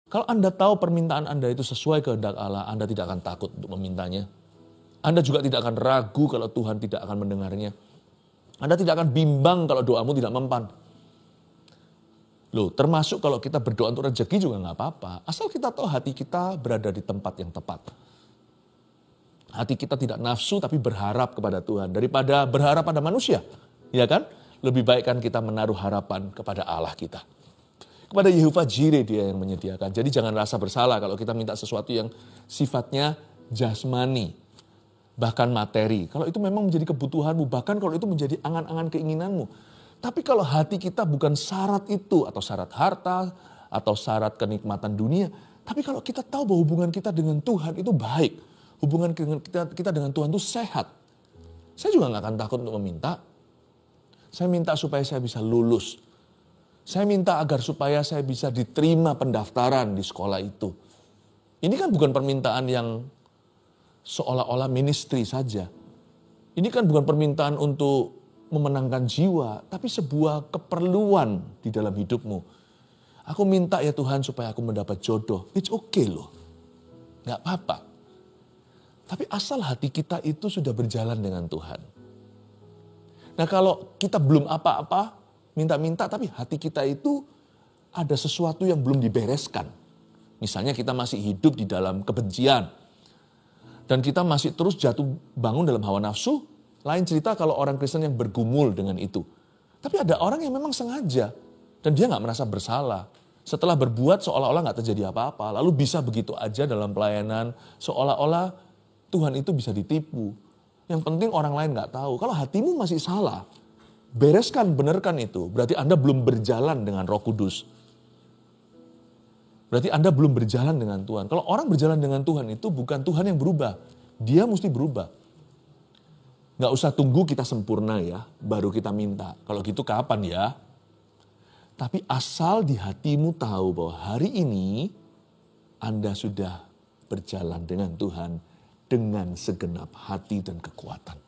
Kalau Anda tahu permintaan Anda itu sesuai kehendak Allah, Anda tidak akan takut untuk memintanya. Anda juga tidak akan ragu kalau Tuhan tidak akan mendengarnya. Anda tidak akan bimbang kalau doamu tidak mempan. Loh, termasuk kalau kita berdoa untuk rezeki juga nggak apa-apa. Asal kita tahu hati kita berada di tempat yang tepat. Hati kita tidak nafsu tapi berharap kepada Tuhan. Daripada berharap pada manusia. Ya kan? Lebih baik kan kita menaruh harapan kepada Allah kita. Kepada Yehovah Jireh dia yang menyediakan. Jadi jangan rasa bersalah kalau kita minta sesuatu yang sifatnya jasmani. Bahkan materi. Kalau itu memang menjadi kebutuhanmu. Bahkan kalau itu menjadi angan-angan keinginanmu. Tapi kalau hati kita bukan syarat itu. Atau syarat harta. Atau syarat kenikmatan dunia. Tapi kalau kita tahu bahwa hubungan kita dengan Tuhan itu baik. Hubungan kita dengan Tuhan itu sehat. Saya juga gak akan takut untuk meminta. Saya minta supaya saya bisa lulus. Saya minta agar supaya saya bisa diterima pendaftaran di sekolah itu. Ini kan bukan permintaan yang seolah-olah ministry saja. Ini kan bukan permintaan untuk memenangkan jiwa, tapi sebuah keperluan di dalam hidupmu. Aku minta ya Tuhan supaya aku mendapat jodoh. It's okay loh. Gak apa-apa. Tapi asal hati kita itu sudah berjalan dengan Tuhan. Nah kalau kita belum apa-apa, minta-minta tapi hati kita itu ada sesuatu yang belum dibereskan. Misalnya kita masih hidup di dalam kebencian. Dan kita masih terus jatuh bangun dalam hawa nafsu. Lain cerita kalau orang Kristen yang bergumul dengan itu. Tapi ada orang yang memang sengaja. Dan dia gak merasa bersalah. Setelah berbuat seolah-olah gak terjadi apa-apa. Lalu bisa begitu aja dalam pelayanan. Seolah-olah Tuhan itu bisa ditipu. Yang penting orang lain gak tahu. Kalau hatimu masih salah. Bereskan, benarkan itu. Berarti Anda belum berjalan dengan Roh Kudus. Berarti Anda belum berjalan dengan Tuhan. Kalau orang berjalan dengan Tuhan itu bukan Tuhan yang berubah. Dia mesti berubah. Gak usah tunggu kita sempurna ya, baru kita minta. Kalau gitu kapan ya? Tapi asal di hatimu tahu bahwa hari ini Anda sudah berjalan dengan Tuhan dengan segenap hati dan kekuatan.